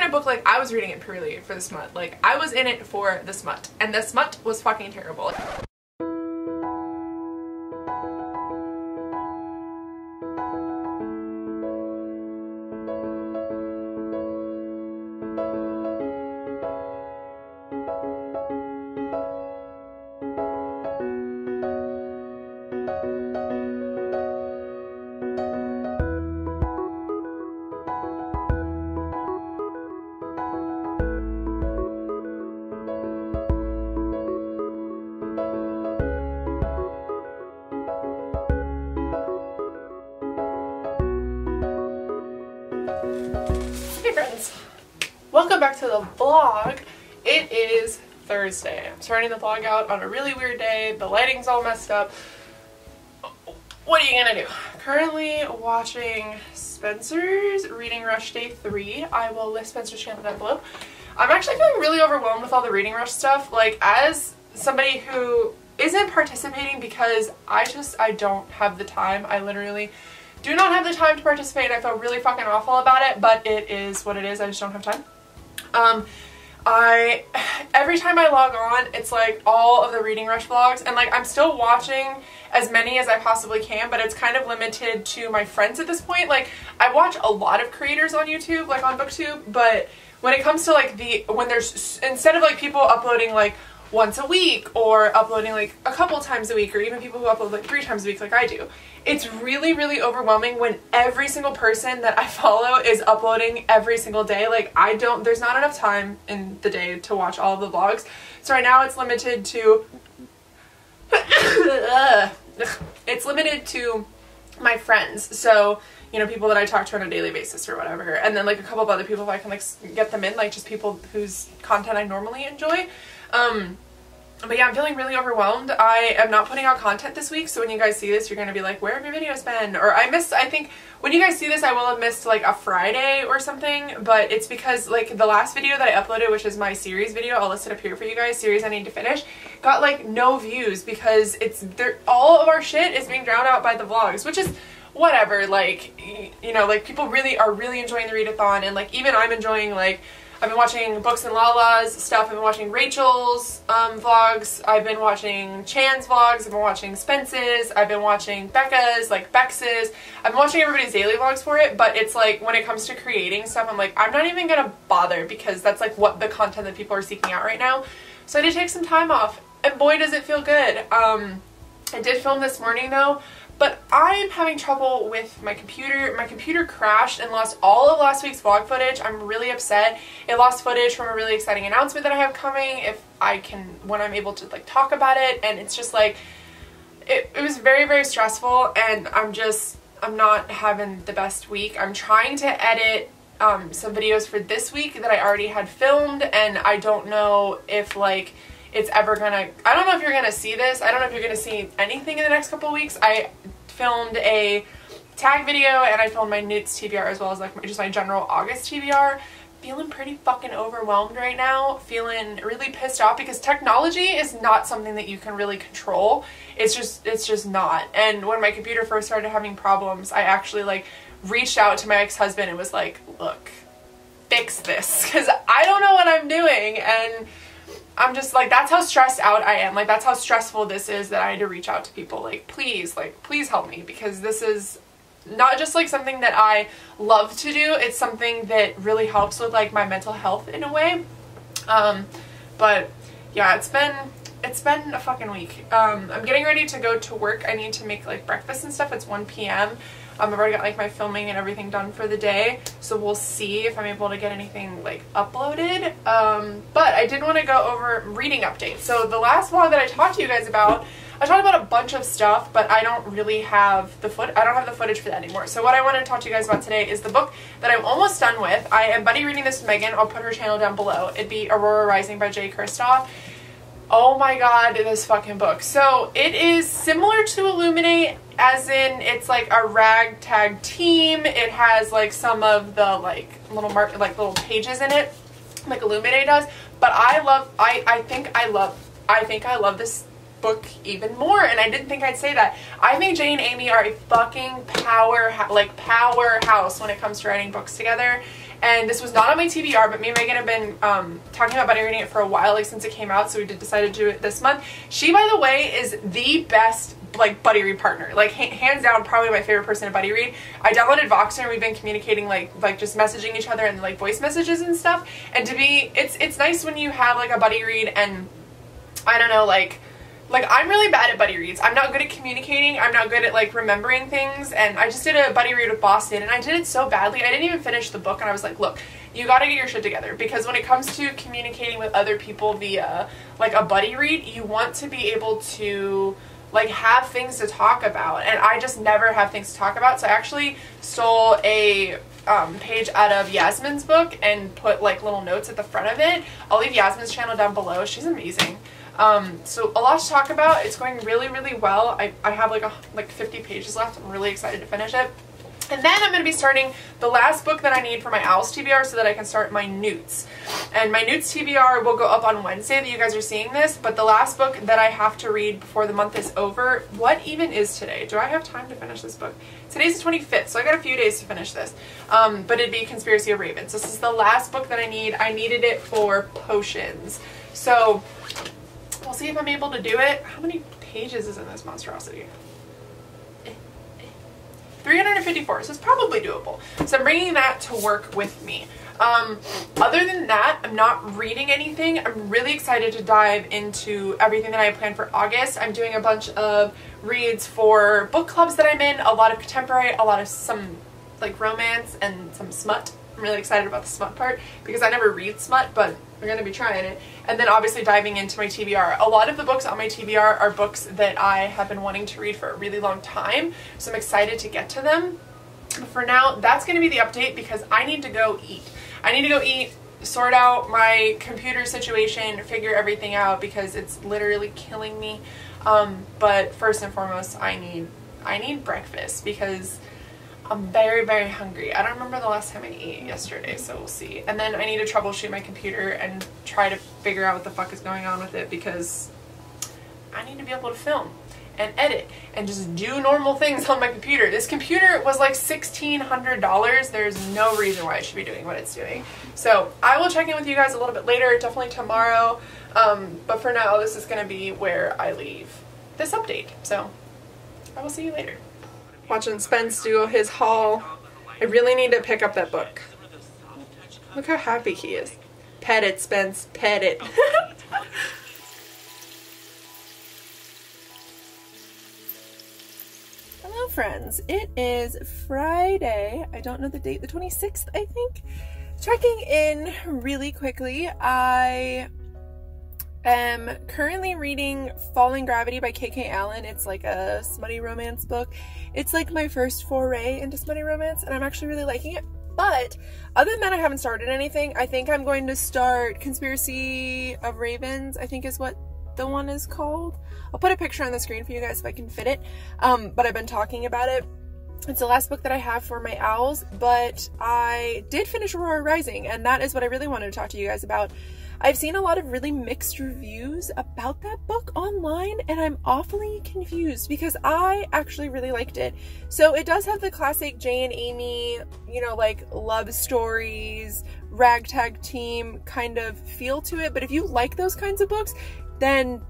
kind of book like I was reading it purely for the smut. Like, I was in it for the smut, and the smut was fucking terrible. Hey friends, welcome back to the vlog. It is Thursday. I'm starting the vlog out on a really weird day. The lighting's all messed up. What are you gonna do? Currently watching Spencer's Reading Rush Day 3. I will list Spencer's channel down below. I'm actually feeling really overwhelmed with all the Reading Rush stuff. Like, as somebody who isn't participating because I don't have the time. I literally do not have the time to participate. I feel really fucking awful about it, but it is what it is. I just don't have time. Every time I log on, it's like all of the Reading Rush vlogs, and like I'm still watching as many as I possibly can, but it's kind of limited to my friends at this point. Like, I watch a lot of creators on YouTube, like on BookTube, but when it comes to like when there's, instead of like people uploading like once a week or uploading like a couple times a week, or even people who upload like 3 times a week like I do, it's really, really overwhelming when every single person that I follow is uploading every single day. Like, there's not enough time in the day to watch all of the vlogs. So right now it's limited to, it's limited to my friends. So, you know, people that I talk to on a daily basis or whatever. And then like a couple of other people if I can like get them in, like just people whose content I normally enjoy. But yeah, I'm feeling really overwhelmed. I am not putting out content this week, so when you guys see this, you're going to be like, where have your videos been? Or I think when you guys see this, I will have missed like a Friday or something, but it's because like the last video that I uploaded, which is my series video, I'll list it up here for you guys, series I need to finish, got like no views because all of our shit is being drowned out by the vlogs, which is whatever. Like, you know, like people are really enjoying the readathon, and like even I'm enjoying, like, I've been watching Books and Lala's stuff, I've been watching Rachel's vlogs, I've been watching Chan's vlogs, I've been watching Spence's, I've been watching Becca's, like Bex's, I've been watching everybody's daily vlogs for it, but it's like, when it comes to creating stuff, I'm like, I'm not even gonna bother because that's like what the content that people are seeking out right now. So I did take some time off, and boy does it feel good. I did film this morning though, but I'm having trouble with my computer. My computer crashed and lost all of last week's vlog footage. I'm really upset. It lost footage from a really exciting announcement that I have coming when I'm able to like talk about it, and it's just like, it was very, very stressful, and I'm not having the best week. I'm trying to edit some videos for this week that I already had filmed, and I don't know if like it's ever gonna, I don't know if you're gonna see this. I don't know if you're gonna see anything in the next couple of weeks. I filmed a tag video and I filmed my Newt's TBR as well as like just my general August TBR. Feeling pretty fucking overwhelmed right now. Feeling really pissed off because technology is not something that you can really control. It's just not. And when my computer first started having problems, I actually like reached out to my ex-husband and was like, look, fix this, because I don't know what I'm doing. And I'm just like, that's how stressed out I am. Like, that's how stressful this is, that I had to reach out to people. Like, please help me, because this is not just like something that I love to do. It's something that really helps with like my mental health in a way. But yeah, it's been a fucking week. I'm getting ready to go to work. I need to make like breakfast and stuff. It's 1 p.m. I've already got like my filming and everything done for the day, so we'll see if I'm able to get anything like uploaded. But I did want to go over reading updates. So the last vlog that I talked to you guys about, I talked about a bunch of stuff, but I don't really have the footage for that anymore. So what I want to talk to you guys about today is the book that I'm almost done with. I am buddy reading this with Megan. I'll put her channel down below. It'd be Aurora Rising by J. Kristoff. Oh my god, this fucking book. So it is similar to Illuminate, as in it's like a ragtag team. It has like some of the like little pages in it, like Illuminate does. But I think I love this book even more, and I didn't think I'd say that. I think Jay and Amy are a fucking powerhouse when it comes to writing books together. and this was not on my TBR, but me and Megan have been talking about buddy reading it for a while, like since it came out, so we decided to do it this month. She, by the way, is the best like buddy read partner, like hands down probably my favorite person to buddy read. I downloaded Voxer and we've been communicating like just messaging each other and like voice messages and stuff, and to be it's nice when you have like a buddy read. And I don't know, like I'm really bad at buddy reads. I'm not good at communicating. I'm not good at like remembering things. And I just did a buddy read with Boston and I did it so badly. I didn't even finish the book, and I was like, look, you got to get your shit together, because when it comes to communicating with other people via like a buddy read, you want to be able to like have things to talk about, and I just never have things to talk about. So I actually stole a page out of Yasmin's book and put like little notes at the front of it. I'll leave Yasmin's channel down below. She's amazing. So a lot to talk about. It's going really, really well. I have like 50 pages left. I'm really excited to finish it. And then I'm going to be starting the last book that I need for my Owls TBR so that I can start my Newts. And my Newts TBR will go up on Wednesday that you guys are seeing this, but the last book that I have to read before the month is over, what even is today? Do I have time to finish this book? Today's the 25th, so I got a few days to finish this. But it'd be Conspiracy of Ravens. This is the last book that I need. I needed it for potions. So we'll see if I'm able to do it. How many pages is in this monstrosity? 354, so it's probably doable. So I'm bringing that to work with me. Other than that, I'm not reading anything. I'm really excited to dive into everything that I have planned for August. I'm doing a bunch of reads for book clubs that I'm in, a lot of contemporary, a lot of some like romance, and some smut. I'm really excited about the smut part because I never read smut, but we're going to be trying it. And then obviously diving into my TBR. A lot of the books on my TBR are books that I have been wanting to read for a really long time, so I'm excited to get to them. But for now, that's going to be the update because I need to go eat. I need to go eat, sort out my computer situation, figure everything out because it's literally killing me. But first and foremost, I need breakfast because I'm very, very hungry. I don't remember the last time I ate yesterday, so we'll see. And then I need to troubleshoot my computer and try to figure out what the fuck is going on with it because I need to be able to film and edit and just do normal things on my computer. This computer was like $1,600. There's no reason why it should be doing what it's doing. So I will check in with you guys a little bit later, definitely tomorrow. But for now, this is going to be where I leave this update. So I will see you later. Watching Spence do his haul. I really need to pick up that book. Look how happy he is. Pet it, Spence. Pet it. Hello, friends. It is Friday. I don't know the date. The 26th, I think. Checking in really quickly. I am currently reading Falling Gravity by K.K. Allen. It's like a smutty romance book. It's like my first foray into smutty romance, and I'm actually really liking it. But other than that, I haven't started anything. I think I'm going to start Conspiracy of Ravens, I think is what the one is called. I'll put a picture on the screen for you guys if I can fit it. But I've been talking about it. It's the last book that I have for my Owls, but I did finish Aurora Rising, and that is what I really wanted to talk to you guys about. I've seen a lot of really mixed reviews about that book online, and I'm awfully confused because I actually really liked it. So it does have the classic Jay and Amy, you know, like love stories, ragtag team kind of feel to it. But if you like those kinds of books, then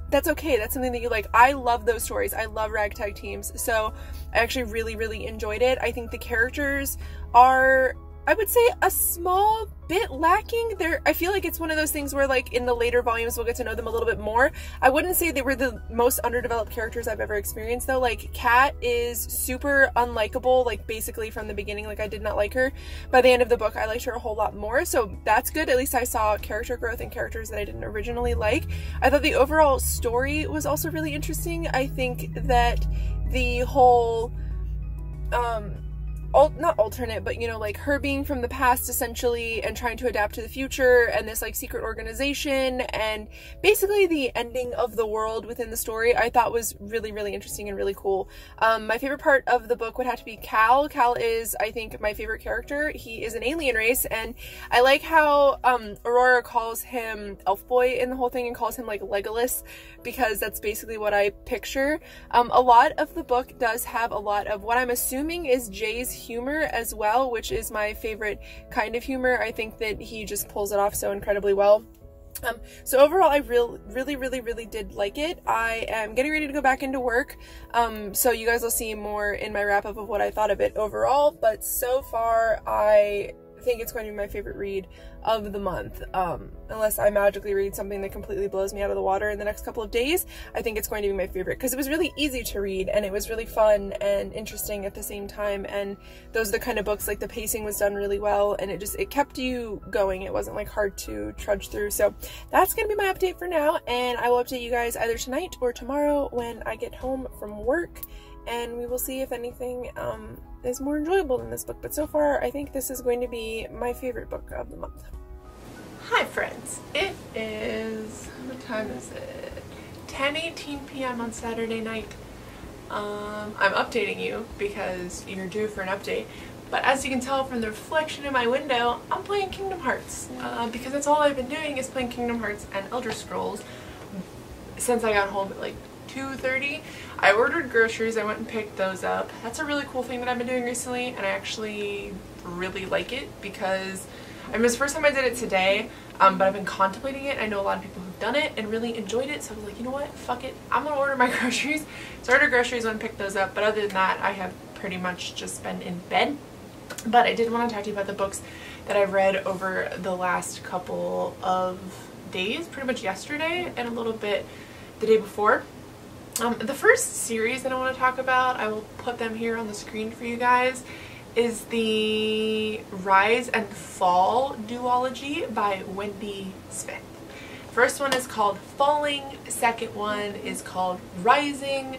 that's okay. That's something that you like. I love those stories. I love ragtag teams. So I actually really, really enjoyed it. I think the characters are, I would say, a small bit lacking. I feel like it's one of those things where like in the later volumes we'll get to know them a little bit more. I wouldn't say they were the most underdeveloped characters I've ever experienced though. Like Kat is super unlikable, like basically from the beginning. Like I did not like her. By the end of the book I liked her a whole lot more, so that's good. At least I saw character growth in characters that I didn't originally like. I thought the overall story was also really interesting. I think that the whole not alternate, but you know, like her being from the past essentially and trying to adapt to the future, and this like secret organization, and basically the ending of the world within the story, I thought was really, really interesting and really cool. My favorite part of the book would have to be Cal. Cal is, I think, my favorite character. He is an alien race, and I like how Aurora calls him Elf Boy in the whole thing and calls him like Legolas, because that's basically what I picture. A lot of the book does have a lot of what I'm assuming is Jay's humor as well, which is my favorite kind of humor. I think that he just pulls it off so incredibly well. So overall, I really did like it. I am getting ready to go back into work, so you guys will see more in my wrap-up of what I thought of it overall, but so far, I think it's going to be my favorite read of the month, unless I magically read something that completely blows me out of the water in the next couple of days. I think it's going to be my favorite, because it was really easy to read, and it was really fun and interesting at the same time, and those are the kind of books, like, the pacing was done really well, and it kept you going. It wasn't, like, hard to trudge through. So that's gonna be my update for now, and I will update you guys either tonight or tomorrow when I get home from work, and we will see if anything is more enjoyable than this book. But so far, I think this is going to be my favorite book of the month. Hi friends, it is, what time is it? 10:18 p.m. on Saturday night. I'm updating you because you're due for an update, but as you can tell from the reflection in my window, I'm playing Kingdom Hearts, because that's all I've been doing is playing Kingdom Hearts and Elder Scrolls since I got home at like 2:30. I ordered groceries, I went and picked those up. That's a really cool thing that I've been doing recently, and I actually really like it because, I mean, it's the first time I did it today, but I've been contemplating it. I know a lot of people who've done it and really enjoyed it, so I was like, you know what, fuck it, I'm gonna order my groceries. So I ordered groceries, went and picked those up, but other than that, I have pretty much just been in bed. But I did want to talk to you about the books that I've read over the last couple of days, pretty much yesterday and a little bit the day before. The first series that I want to talk about, I will put them here on the screen for you guys, is the Rise and Fall duology by Wendy Smith. First one is called Falling, second one is called Rising.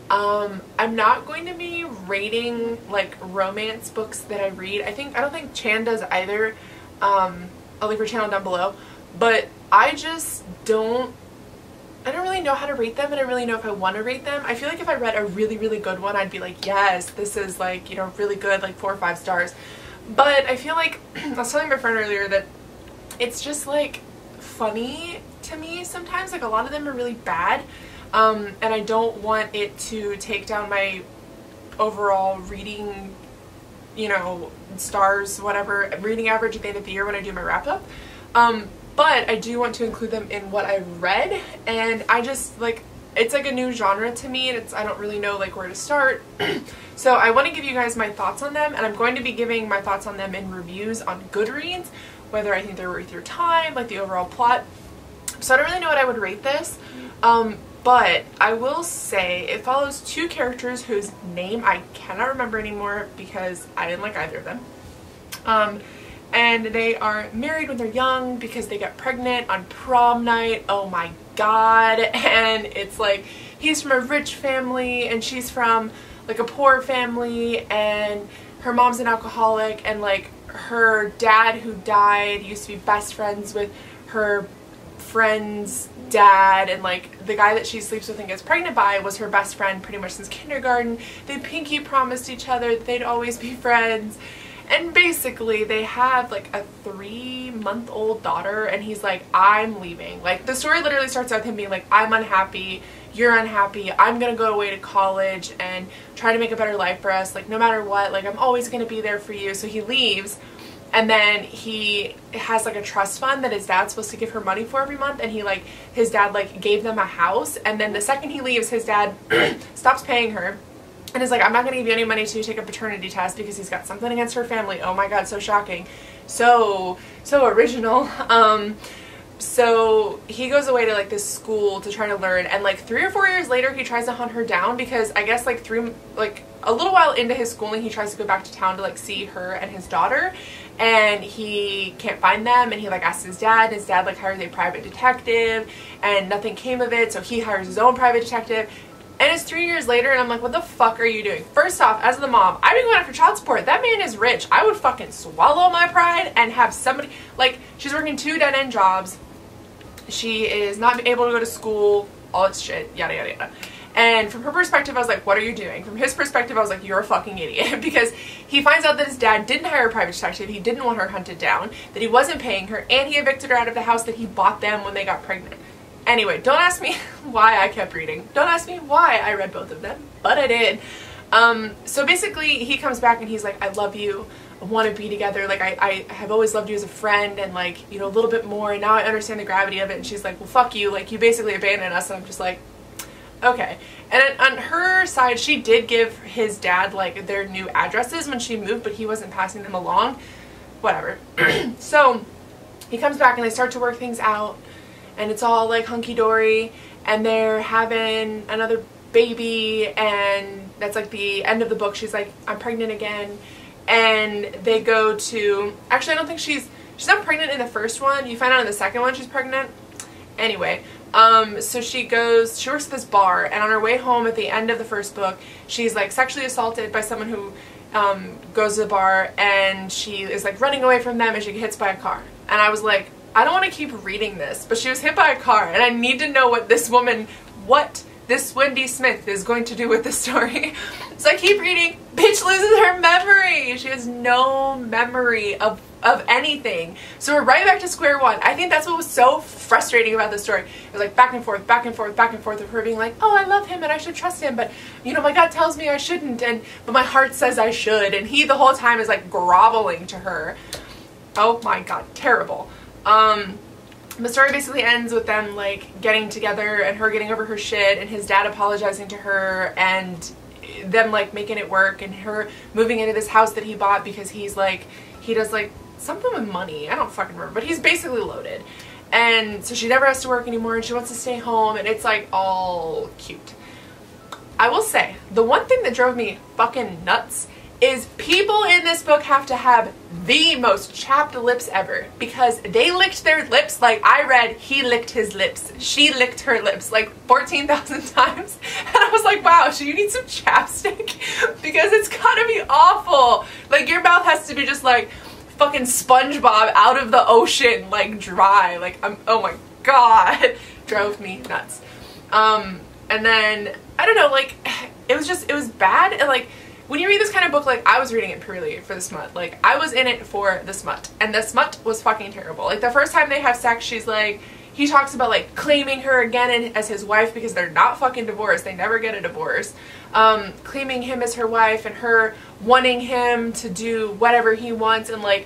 I'm not going to be rating like romance books that I read. I don't think Chan does either. I'll leave her channel down below, but I don't really know how to rate them, and I don't really know if I want to rate them. I feel like if I read a really good one, I'd be like, yes, this is like, you know, really good, like 4 or 5 stars. But I feel like, I was telling my friend earlier that it's just like funny to me sometimes. Like a lot of them are really bad, and I don't want it to take down my overall reading, you know, stars, whatever, reading average at the end of the year when I do my wrap up. But I do want to include them in what I read, and I just like, it's like a new genre to me, and I don't really know like where to start. So I want to give you guys my thoughts on them, and I'm going to be giving my thoughts on them in reviews on Goodreads, whether I think they're worth your time, like the overall plot. So I don't really know what I would rate this, but I will say it follows 2 characters whose name I cannot remember anymore because I didn't like either of them. And they are married when they're young because they got pregnant on prom night. Oh my god. And it's like, he's from a rich family and she's from like a poor family, and her mom's an alcoholic, and like her dad who died used to be best friends with her friend's dad, and like the guy that she sleeps with and gets pregnant by was her best friend pretty much since kindergarten. They pinky promised each other that they'd always be friends. And basically they have like a 3-month-old daughter, and he's like, I'm leaving. Like the story literally starts out with him being like, I'm unhappy, you're unhappy, I'm gonna go away to college and try to make a better life for us, like no matter what, like I'm always gonna be there for you. So he leaves, and then he has like a trust fund that his dad's supposed to give her money for every month, and his dad like gave them a house, and then the second he leaves, his dad stops paying her and is like, I'm not going to give you any money to take a paternity test because he's got something against her family. Oh my god, so shocking. So original. So he goes away to like this school to try to learn, and like 3 or 4 years later he tries to hunt her down because I guess like a little while into his schooling he tries to go back to town to like see her and his daughter, and he can't find them, and he like asks his dad, and his dad like hires a private detective, and nothing came of it, so he hires his own private detective. And it's 3 years later, and I'm like, what the fuck are you doing? First off, as the mom, I'd be going after child support. That man is rich. I would fucking swallow my pride and have somebody, like, she's working 2 dead-end jobs. She is not able to go to school, all its shit, yada, yada, yada. And from her perspective, I was like, what are you doing? From his perspective, I was like, you're a fucking idiot. Because he finds out that his dad didn't hire a private detective, he didn't want her hunted down, that he wasn't paying her, and he evicted her out of the house that he bought them when they got pregnant. Anyway, don't ask me why I kept reading. Don't ask me why I read both of them, but I did. So basically he comes back and he's like, I love you, I want to be together, like I have always loved you as a friend, and like, you know, a little bit more, and now I understand the gravity of it. And she's like, well, fuck you, like you basically abandoned us. And I'm just like, okay. And on her side, she did give his dad like their new addresses when she moved, but he wasn't passing them along. Whatever. So he comes back and they start to work things out, and it's all like hunky-dory, and they're having another baby, and that's like the end of the book. She's like, I'm pregnant again. And they go to, actually I don't think she's not pregnant in the first one. You find out in the second one she's pregnant. Anyway, so she works at this bar, and on her way home at the end of the first book, she's like sexually assaulted by someone who goes to the bar, and she is like running away from them, and she gets hit by a car. And I was like, I don't want to keep reading this, but she was hit by a car, and I need to know what this Wendy Smith is going to do with this story. So I keep reading. Bitch loses her memory. She has no memory of anything. So we're right back to square one. I think that's what was so frustrating about the story. It was like back and forth, back and forth, back and forth of her being like, oh, I love him and I should trust him, but you know, my gut tells me I shouldn't, but my heart says I should, and he the whole time is like groveling to her. Oh my god, terrible. The story basically ends with them like getting together and her getting over her shit and his dad apologizing to her and them like making it work, and her moving into this house that he bought because he does like something with money. I don't fucking remember, but he's basically loaded. And so she never has to work anymore and she wants to stay home, and it's like all cute. I will say, the one thing that drove me fucking nuts is people in this book have to have the most chapped lips ever, because they licked their lips like I read he licked his lips, she licked her lips like 14,000 times, and I was like, wow, so you need some chapstick because it's gotta be awful. Like your mouth has to be just like fucking SpongeBob out of the ocean, like dry, like oh my god, drove me nuts. And then I don't know, like it was bad, and like when you read this kind of book, like, I was reading it purely for the smut. Like, I was in it for the smut. And the smut was fucking terrible. Like, the first time they have sex, she's like, he talks about, like, claiming her again as his wife because they're not fucking divorced. They never get a divorce. Claiming him as her wife and her wanting him to do whatever he wants. And, like,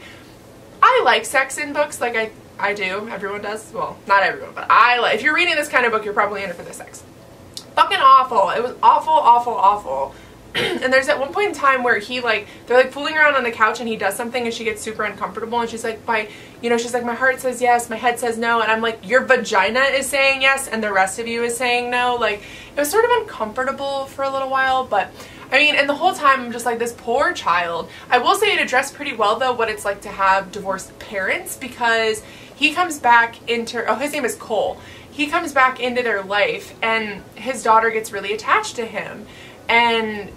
I like sex in books. Like, I do. Everyone does. Well, not everyone, but if you're reading this kind of book, you're probably in it for the sex. Fucking awful. It was awful, awful, awful. And there's at one point in time where they're like fooling around on the couch and he does something and she gets super uncomfortable and she's like, she's like, my heart says yes, my head says no, and I'm like, your vagina is saying yes and the rest of you is saying no. Like, it was sort of uncomfortable for a little while, but I mean, and the whole time I'm just like, this poor child. I will say it addressed pretty well though what it's like to have divorced parents, because he comes back into, his name is Cole. He comes back into their life and his daughter gets really attached to him, and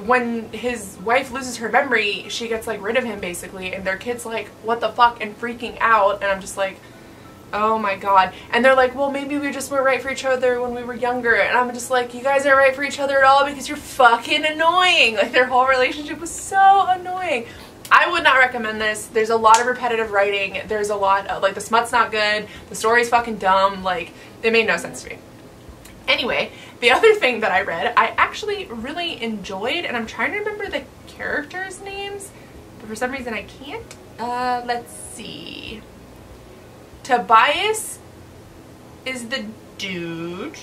when his wife loses her memory, she gets like rid of him basically, and their kid's like, what the fuck, and freaking out, and I'm just like, oh my god. And they're like, well, maybe we just weren't right for each other when we were younger, and I'm just like, you guys aren't right for each other at all because you're fucking annoying. Like, their whole relationship was so annoying. I would not recommend this. There's a lot of repetitive writing. There's a lot of, like, the smut's not good, the story's fucking dumb, like, it made no sense to me. Anyway, the other thing that I read, I actually really enjoyed, and I'm trying to remember the characters' names, but for some reason I can't. Let's see. Tobias is the dude,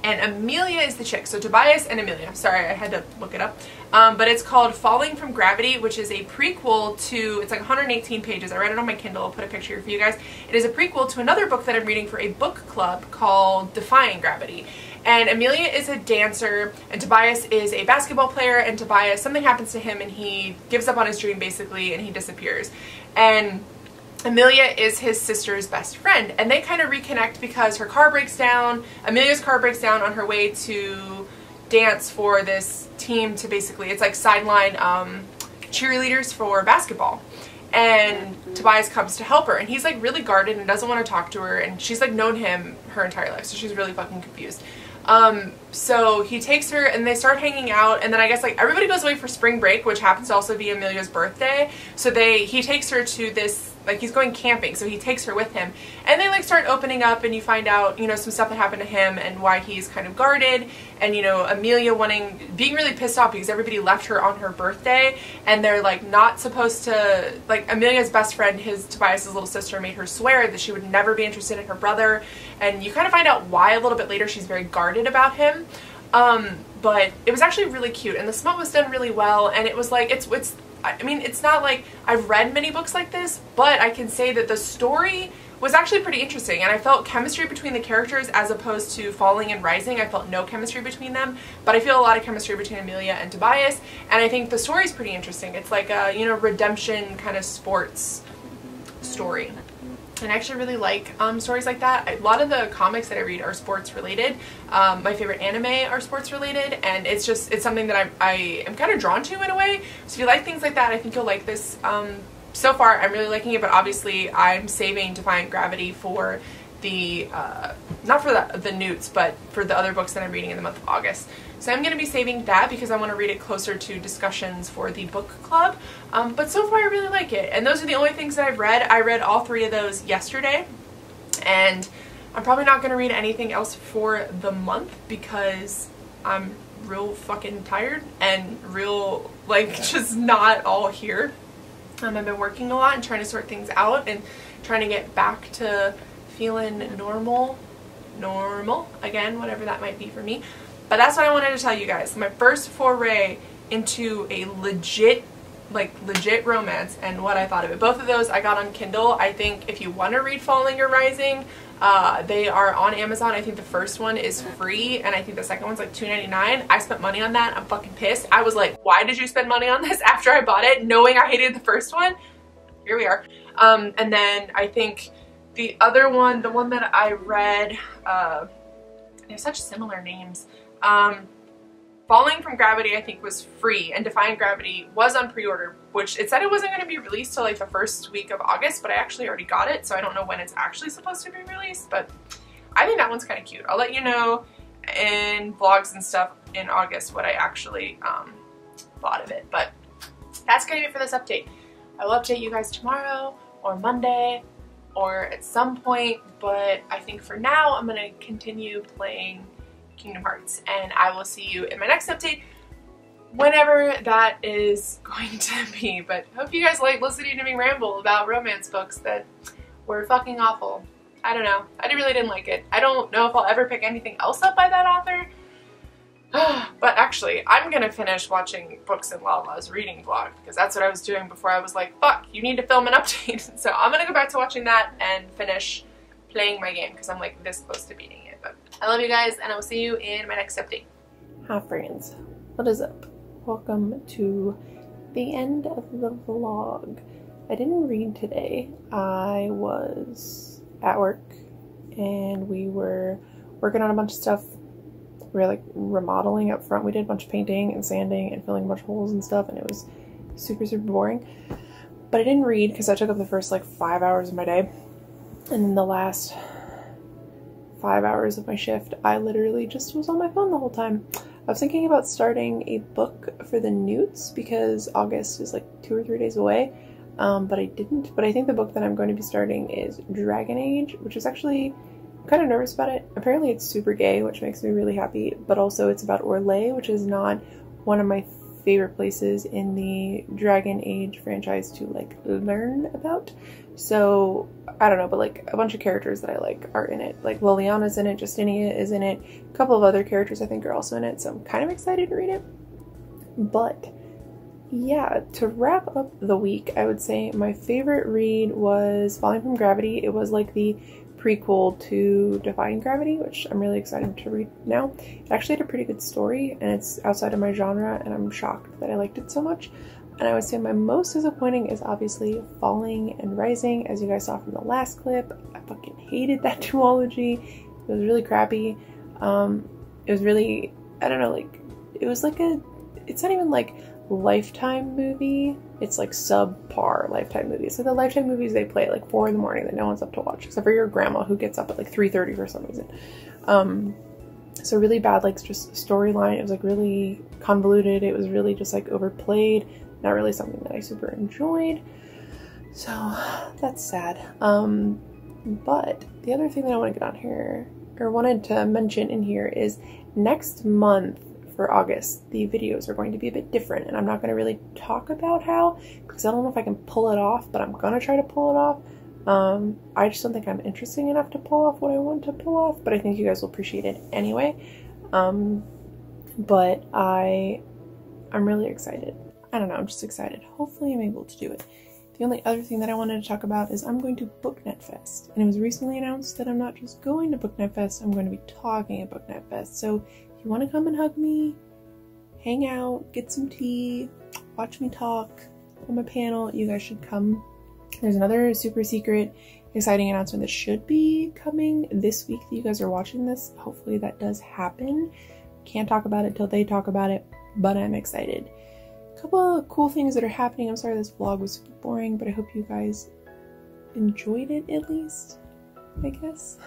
and Amelia is the chick. So Tobias and Amelia. Sorry, I had to look it up. But it's called Falling from Gravity, which is a prequel to, it's like 118 pages. I read it on my Kindle. I'll put a picture here for you guys. It is a prequel to another book that I'm reading for a book club called Defying Gravity. And Amelia is a dancer, and Tobias is a basketball player, and Tobias, something happens to him and he gives up on his dream basically, and he disappears. And Amelia is his sister's best friend, and they kind of reconnect because her car breaks down. Amelia's car breaks down on her way to dance for this team to basically, it's like sideline cheerleaders for basketball. And Tobias comes to help her, and he's like really guarded and doesn't want to talk to her, and she's like known him her entire life, so she's really fucking confused. So he takes her and they start hanging out, and then I guess like everybody goes away for spring break, which happens to also be Amelia's birthday. So he takes her to this he's going camping, so he takes her with him, and they like start opening up, and you find out, you know, some stuff that happened to him and why he's kind of guarded, and you know, Amelia being really pissed off because everybody left her on her birthday, and they're like not supposed to, like Amelia's best friend, Tobias's little sister, made her swear that she would never be interested in her brother, and you kind of find out why a little bit later. She's very guarded about him. But it was actually really cute, and the smut was done really well, and it was like, I mean, it's not like I've read many books like this, but I can say that the story was actually pretty interesting, and I felt chemistry between the characters as opposed to Falling and Rising. I felt no chemistry between them, but I feel a lot of chemistry between Amelia and Tobias, and I think the story's pretty interesting. It's like a, you know, redemption kind of sports story. And I actually really like stories like that. A lot of the comics that I read are sports related. My favorite anime are sports related, and it's something that I am kind of drawn to in a way. So if you like things like that, I think you'll like this. So far I'm really liking it, but obviously I'm saving Defying Gravity for the, not for the newts, but for the other books that I'm reading in the month of August. So I'm going to be saving that because I want to read it closer to discussions for the book club. But so far I really like it. And those are the only things that I've read. I read all 3 of those yesterday. And I'm probably not going to read anything else for the month because I'm real fucking tired and real, like, just not all here. I've been working a lot and trying to sort things out and trying to get back to feeling normal again, whatever that might be for me. But that's what I wanted to tell you guys. My first foray into a legit romance and what I thought of it. Both of those I got on Kindle. I think if you want to read Falling or Rising, they are on Amazon. I think the first one is free, and I think the second one's like $2.99. I spent money on that. I'm fucking pissed. I was like, why did you spend money on this after I bought it, knowing I hated the first one? Here we are. And then I think the other one, the one that I read, they have such similar names. Falling from Gravity I think was free, and Defying Gravity was on pre-order, which it said it wasn't going to be released till like the first week of August, but I actually already got it, so I don't know when it's actually supposed to be released, but I think that one's kind of cute. I'll let you know in vlogs and stuff in August what I actually thought of it, but that's going to be it for this update. I will update you guys tomorrow or Monday or at some point, but I think for now I'm going to continue playing Kingdom Hearts, and I will see you in my next update whenever that is going to be. But I hope you guys like listening to me ramble about romance books that were fucking awful. I don't know. I really didn't like it. I don't know if I'll ever pick anything else up by that author. But actually, I'm gonna finish watching Books and Lala's reading vlog because that's what I was doing before I was like, fuck, you need to film an update. So I'm gonna go back to watching that and finish playing my game because I'm like this close to beating it. But I love you guys, and I will see you in my next update. Hi friends, what is up? Welcome to the end of the vlog. I didn't read today. I was at work and we were working on a bunch of stuff. We were like remodeling up front. We did a bunch of painting and sanding and filling a bunch of holes and stuff, and it was super boring. But I didn't read because I took up the first like 5 hours of my day, and then the last 5 hours of my shift I literally just was on my phone the whole time. I was thinking about starting a book for the newts because August is like 2 or 3 days away, but I didn't. But I think the book that I'm going to be starting is Dragon Age, which is actually, I'm kind of nervous about it. Apparently it's super gay, which makes me really happy, but also it's about Orlais, which is not one of my favorite places in the Dragon Age franchise to like learn about. So I don't know, but like a bunch of characters that I like are in it. Like Liliana's in it, Justinia is in it, a couple of other characters I think are also in it, so I'm kind of excited to read it. But yeah, to wrap up the week, I would say my favorite read was Falling from Gravity. It was like the prequel to Defying Gravity, which I'm really excited to read now. It actually had a pretty good story, and it's outside of my genre, and I'm shocked that I liked it so much. And I would say my most disappointing is obviously Falling and Rising, as you guys saw from the last clip. I fucking hated that duology. It was really crappy. It was really, I don't know, like, it was like a, it's not even like Lifetime movie, it's like subpar Lifetime movies. So the Lifetime movies they play at like 4 in the morning that no one's up to watch, except for your grandma who gets up at like 3:30 for some reason. So really bad, like, just storyline. It was like really convoluted. It was really just like overplayed. Not really something that I super enjoyed. So that's sad. But the other thing that I want to get on here, or wanted to mention in here, is next month for August, the videos are going to be a bit different, and I'm not going to really talk about how, because I don't know if I can pull it off, but I'm going to try to pull it off. I just don't think I'm interesting enough to pull off what I want to pull off, but I think you guys will appreciate it anyway. But I'm really excited. I don't know, I'm just excited. Hopefully I'm able to do it. The only other thing that I wanted to talk about is I'm going to BookNet Fest, and it was recently announced that I'm not just going to BookNet Fest, I'm going to be talking at BookNet Fest. So if you want to come and hug me, hang out, get some tea, watch me talk on my panel, you guys should come. There's another super secret, exciting announcement that should be coming this week that you guys are watching this. Hopefully that does happen. Can't talk about it till they talk about it, but I'm excited. A couple of cool things that are happening. I'm sorry this vlog was super boring, but I hope you guys enjoyed it at least, I guess.